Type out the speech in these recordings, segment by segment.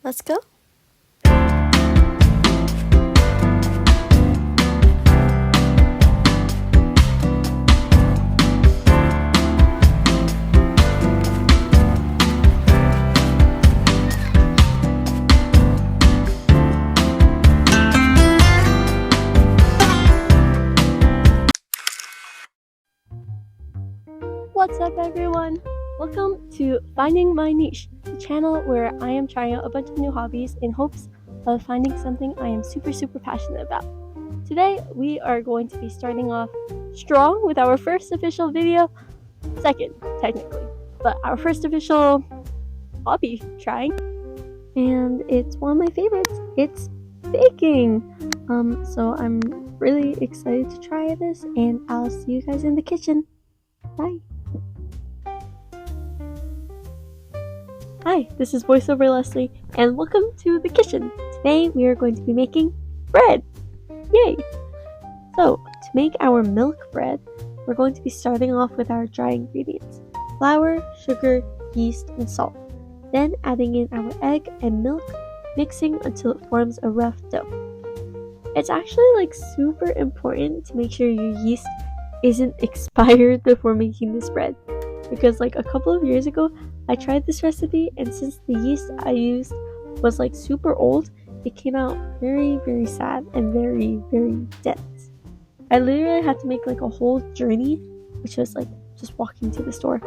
Let's go. What's up, everyone? Welcome to Finding My Niche, the channel where I am trying out a bunch of new hobbies in hopes of finding something I am super passionate about. Today, we are going to be starting off strong with our first official video, second, technically, but our first official hobby trying, and it's one of my favorites. It's baking. So I'm really excited to try this, and I'll see you guys in the kitchen. Bye. Hi, this is VoiceOver Leslie, and welcome to the kitchen. Today we are going to be making bread. Yay! So, to make our milk bread, we're going to be starting off with our dry ingredients: flour, sugar, yeast, and salt. Then adding in our egg and milk, mixing until it forms a rough dough. It's actually super important to make sure your yeast isn't expired before making this bread, because a couple of years ago I tried this recipe, and since the yeast I used was super old, it came out very sad and very dense. I literally had to make a whole journey, which was just walking to the store,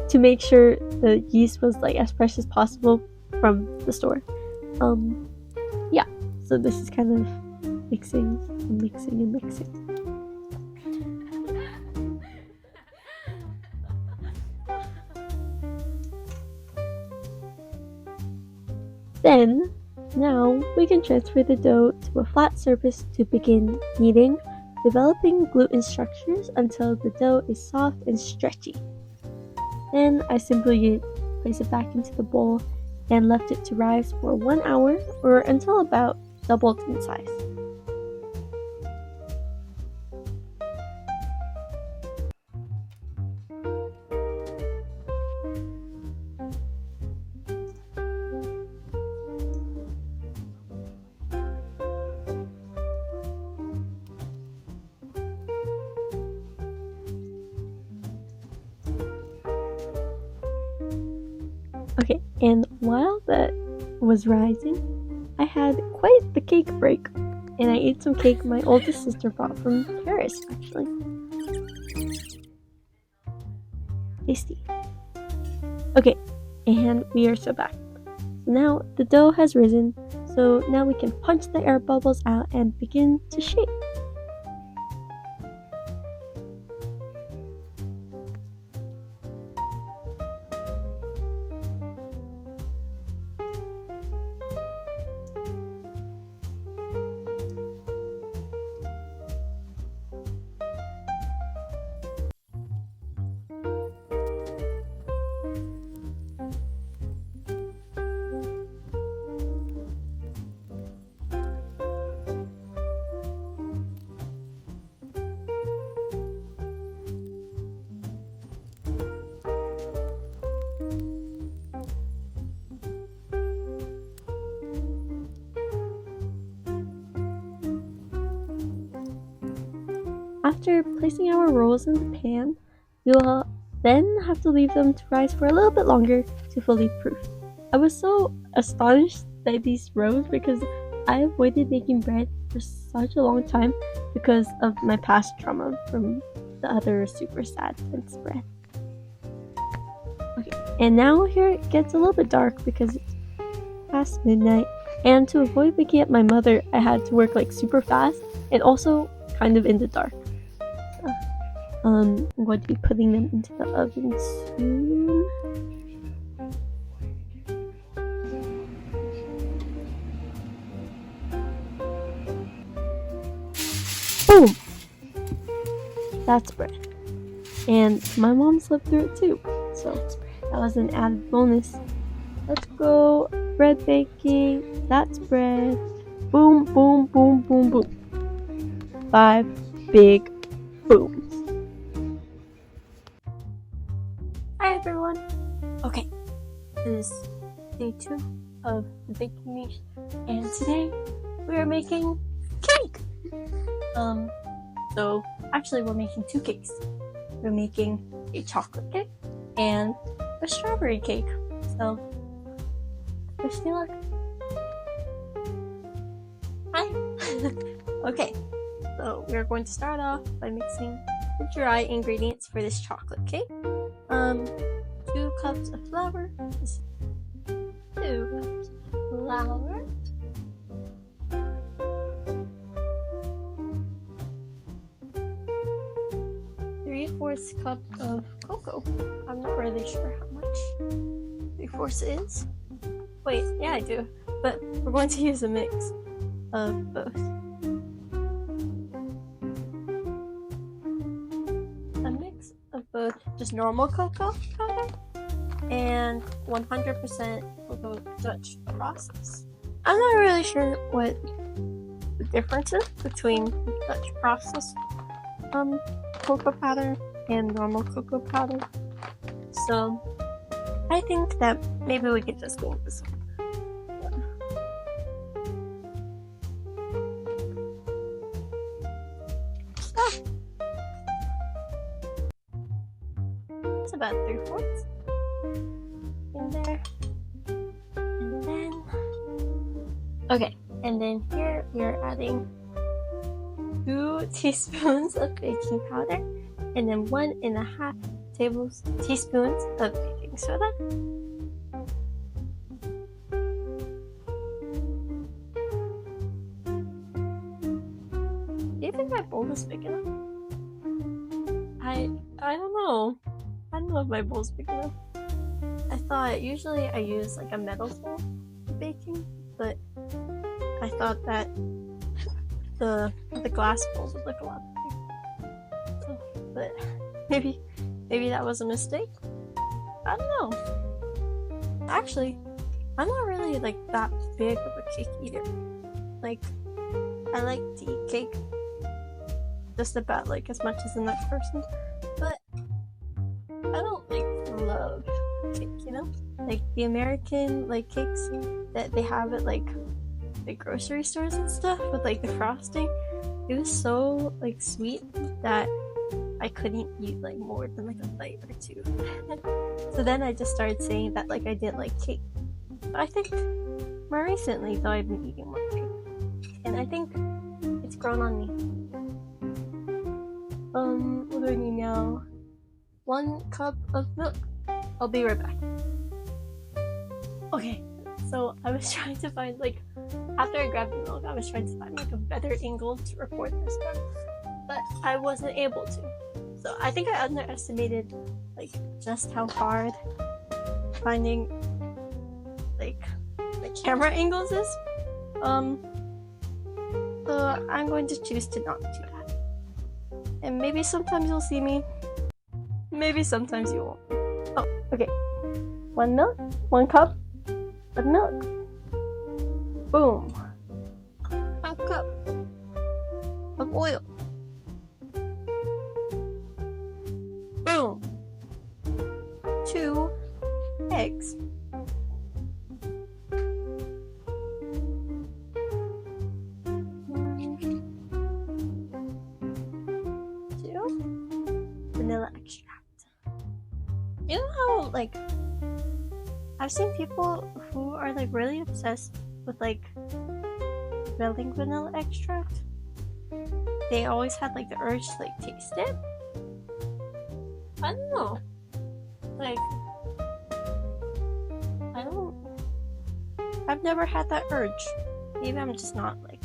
to make sure the yeast was as fresh as possible from the store. Yeah, so this is kind of mixing. Then, now we can transfer the dough to a flat surface to begin kneading, developing gluten structures until the dough is soft and stretchy. Then I simply place it back into the bowl and left it to rise for 1 hour or until about doubled in size. Okay, and while that was rising, I had quite the cake break, and I ate some cake my oldest sister brought from Paris, actually. Tasty. Okay, and we are so back. So now the dough has risen, so now we can punch the air bubbles out and begin to shape. After placing our rolls in the pan, we will then have to leave them to rise for a little bit longer to fully proof. I was so astonished by these rose because I avoided making bread for such a long time because of my past trauma from the other super sad dense bread. Okay, and now here it gets a little bit dark because it's past midnight, and to avoid waking up my mother, I had to work super fast and also kind of in the dark. I'm going to be putting them into the oven soon. Boom! That's bread. And my mom slept through it too, so that was an added bonus. Let's go bread baking. That's bread. Boom, boom, boom, boom, boom. 5 big booms. Hi everyone. Okay, this is day 2 of the baking niche, and today we are making cake. So actually we're making two cakes. We're making a chocolate cake and a strawberry cake. So wish me luck. Hi. Okay, so we're going to start off by mixing the dry ingredients for this chocolate cake. 2 cups of flour. 2 cups of flour. 3/4 cup of cocoa. I'm not really sure how much 3/4 is. Wait, yeah, I do. But we're going to use a mix of both. A mix of both just normal cocoa powder and 100% cocoa Dutch process. I'm not really sure what the difference is between Dutch process cocoa powder and normal cocoa powder. So I think that maybe we could just go with this one. It's about 3/4 in there. And then, okay, and then here we are adding 2 teaspoons of baking powder and then 1.5 teaspoons of baking soda. Do you think my bowl is big enough? I don't know. I don't know if my bowl's big enough. I thought usually I use like a metal bowl for baking, but I thought that the glass bowl would look a lot bigger. So, but maybe that was a mistake. I don't know. Actually, I'm not really like that big of a cake eater. Like, I like to eat cake just about like as much as the next person, but I don't like love cake, you know? Like the American like cakes that they have at like the grocery stores and stuff with like the frosting, it was so like sweet that I couldn't eat like more than like a bite or 2. So then I just started saying that like I didn't like cake. But I think more recently though I've been eating more cake, and I think it's grown on me. What do I need now? 1 cup of milk. I'll be right back. Okay, so I was trying to find like, after I grabbed the milk, I was trying to find like a better angle to record this one, but I wasn't able to. So I think I underestimated like just how hard finding like the camera angles is. So I'm going to choose to not do that. And maybe sometimes you'll see me. Maybe sometimes you won't. Oh, okay. 1 cup of milk. Boom. 1 cup of oil. Boom. 2 eggs. 2 vanilla extract. You know how like I've seen people who are like really obsessed with like smelling vanilla extract. They always had like the urge to like taste it. I don't know. Like I've never had that urge. Maybe I'm just not like,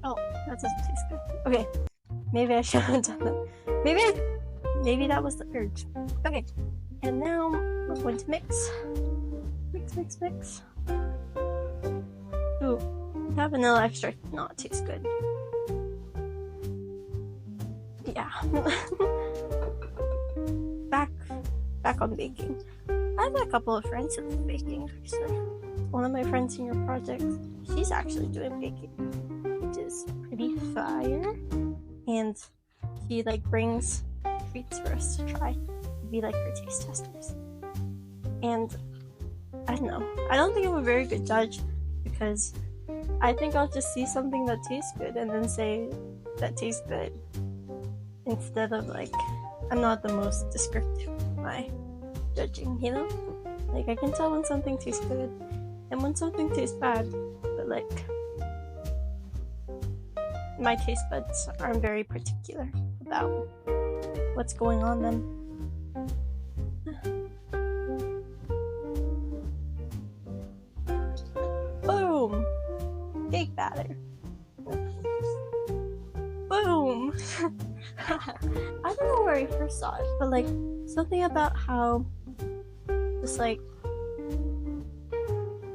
oh, that doesn't taste good. Okay. Maybe I shouldn't have done that. Maybe that was the urge. Okay, and now we're going to mix. Mix. Ooh, that vanilla extract did not taste good. Yeah. Back on baking. I have a couple of friends who love baking, actually. One of my friends in your project, she's actually doing baking, which is pretty fire. And she like brings treats for us to try to be like her taste testers. And I don't know. I don't think I'm a very good judge because I think I'll just see something that tastes good and then say that tastes good instead of like, I'm not the most descriptive by judging, you know? Like, I can tell when something tastes good and when something tastes bad, but like, my taste buds are very particular about what's going on then. Boom! Cake batter. Boom! I don't know where I first saw it, but like something about how just like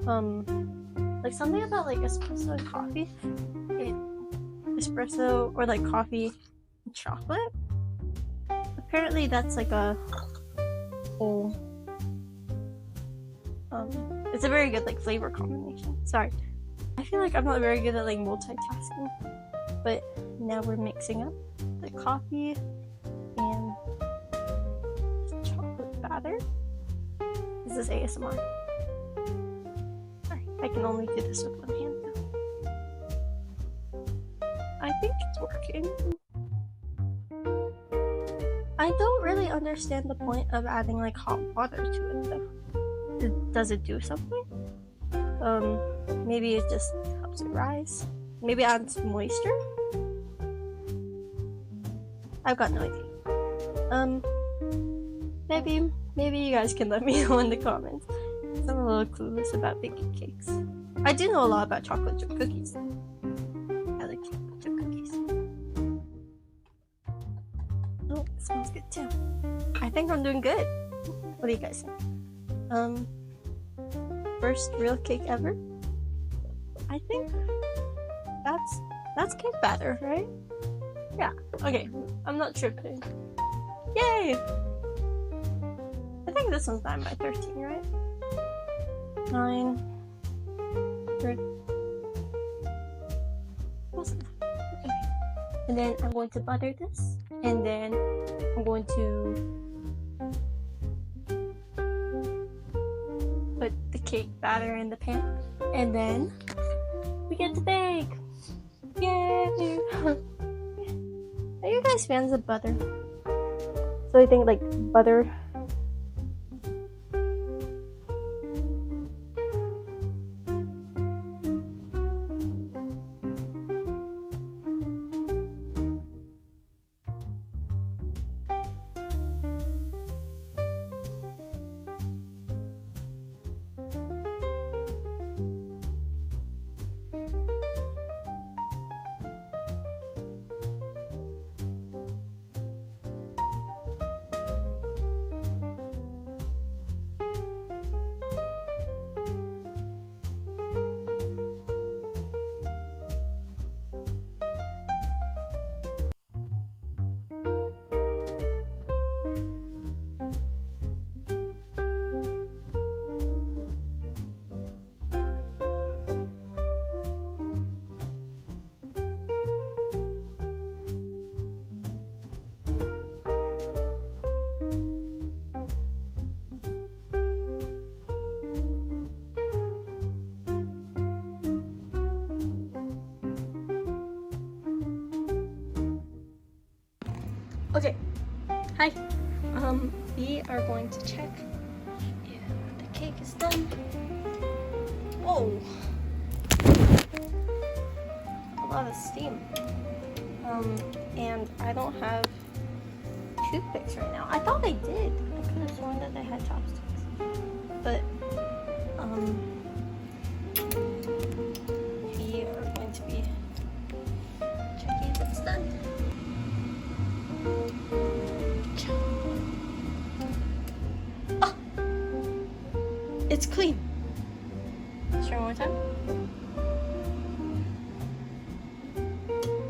something about like espresso and coffee. Espresso or like coffee and chocolate. Apparently that's like a whole it's a very good like flavor combination. Sorry. I feel like I'm not very good at like multitasking. But now we're mixing up the coffee and the chocolate batter. This is ASMR. Sorry, I can only do this with one hand now. I think it's working. I don't really understand the point of adding like hot water to it though. Does it do something? Maybe it just helps it rise. Maybe it adds moisture? I've got no idea. Maybe you guys can let me know in the comments. I'm a little clueless about baking cakes. I do know a lot about chocolate chip cookies. I like chocolate chip cookies. Oh, it smells good too. I think I'm doing good. What do you guys think? First real cake ever. I think that's cake batter, right? Yeah. Okay. I'm not tripping. Yay! I think this one's 9 by 13, right? 9. 30. Wasn't that? Okay. And then I'm going to butter this, and then I'm going to put the cake batter in the pan, and then we get to bake. Yay! Are you guys fans of butter? So I think like butter. Okay, hi. We are going to check if the cake is done. Whoa, a lot of steam. And I don't have toothpicks right now. I thought I did. I could have sworn that I had chopsticks, but we are going to be checking if it's done. Oh, it's clean. Let's try one more time.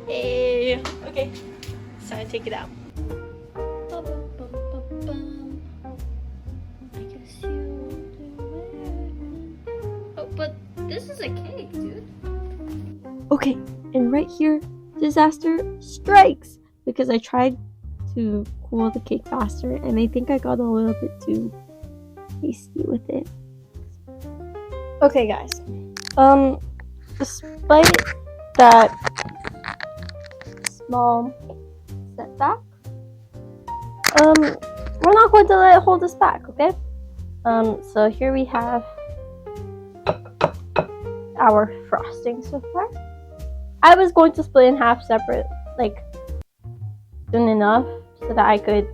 Hey, okay. So I take it out. I guess you do it. Oh, but this is a cake, dude. Okay, and right here, disaster strikes because I tried to cool the cake faster and I think I got a little bit too tasty with it. Okay, guys. Despite that small setback, we're not going to let it hold us back, okay? So here we have our frosting so far. I was going to split in half separate, like, soon enough so that I could,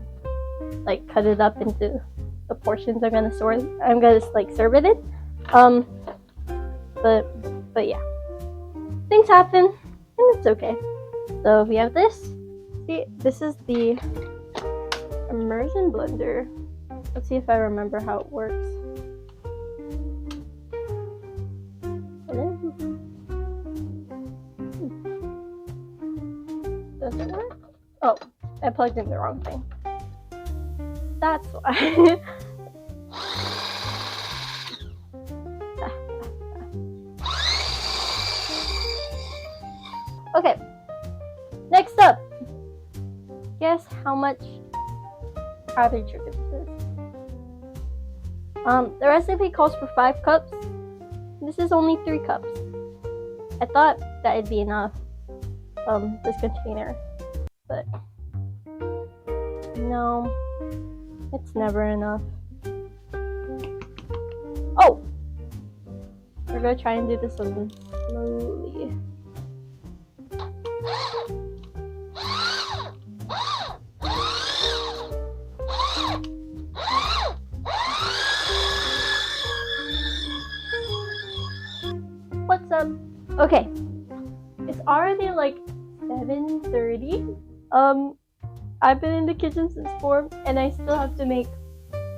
like, cut it up into the portions I'm gonna serve it in. But yeah, things happen, and it's okay. So we have this. See, this is the immersion blender. Let's see if I remember how it works. Does it work? Oh, I plugged in the wrong thing. That's why. Okay, next up. Guess how much powdered sugar this is. The recipe calls for 5 cups. This is only 3 cups. I thought that it'd be enough, this container, but no, it's never enough. Oh! We're gonna try and do this one slowly. What's up? Okay, it's already like 7:30. I've been in the kitchen since 4, and I still have to make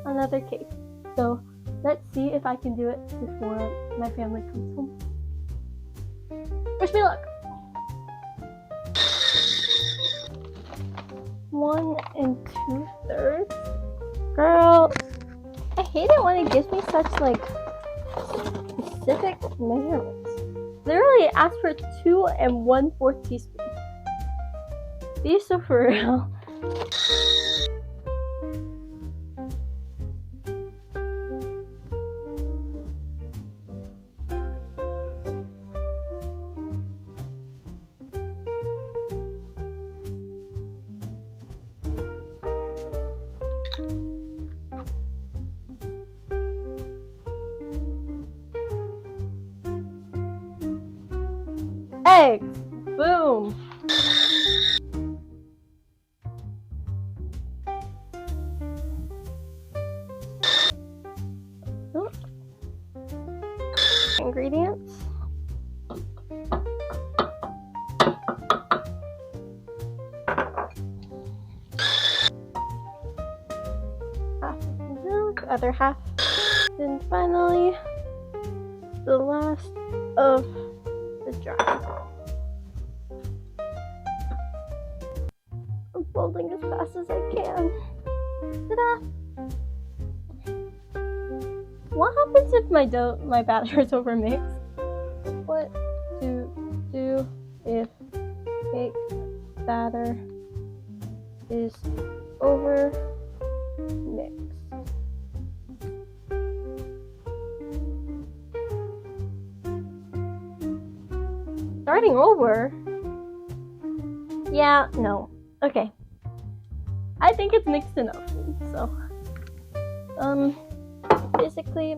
another cake. So let's see if I can do it before my family comes home. Wish me luck. 1 2/3. Girl, I hate it when it gives me such like specific measurements. Literally, it asks for 2 1/4 teaspoons. Be so for real. Eggs! Boom! Ingredients. Half of the milk, other half. And finally, the last of the jar. I'm folding as fast as I can. Ta-da! What happens if my batter is overmixed? What to do if cake batter is overmixed? Starting over? Yeah, no. Okay. I think it's mixed enough, so basically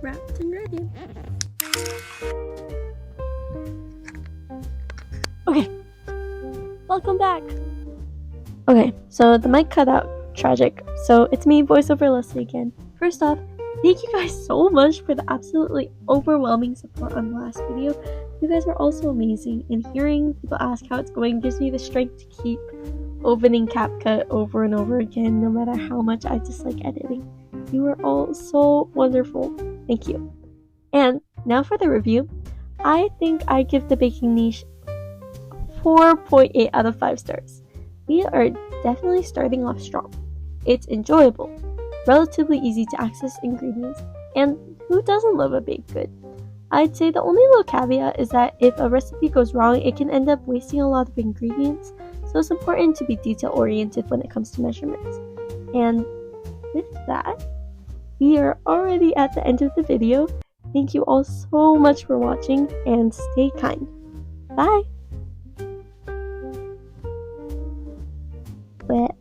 wrapped and ready. Okay, welcome back. Okay, so the mic cut out. Tragic. So it's me, voiceover Leslie again. First off, thank you guys so much for the absolutely overwhelming support on the last video. You guys are also amazing, and hearing people ask how it's going gives me the strength to keep opening CapCut over and over again, no matter how much I dislike editing. You are all so wonderful. Thank you. And now for the review. I think I give the baking niche 4.8 out of 5 stars. We are definitely starting off strong. It's enjoyable, relatively easy to access ingredients, and who doesn't love a baked good? I'd say the only little caveat is that if a recipe goes wrong, it can end up wasting a lot of ingredients, so it's important to be detail-oriented when it comes to measurements. And with that, we are already at the end of the video. Thank you all so much for watching, and stay kind. Bye! But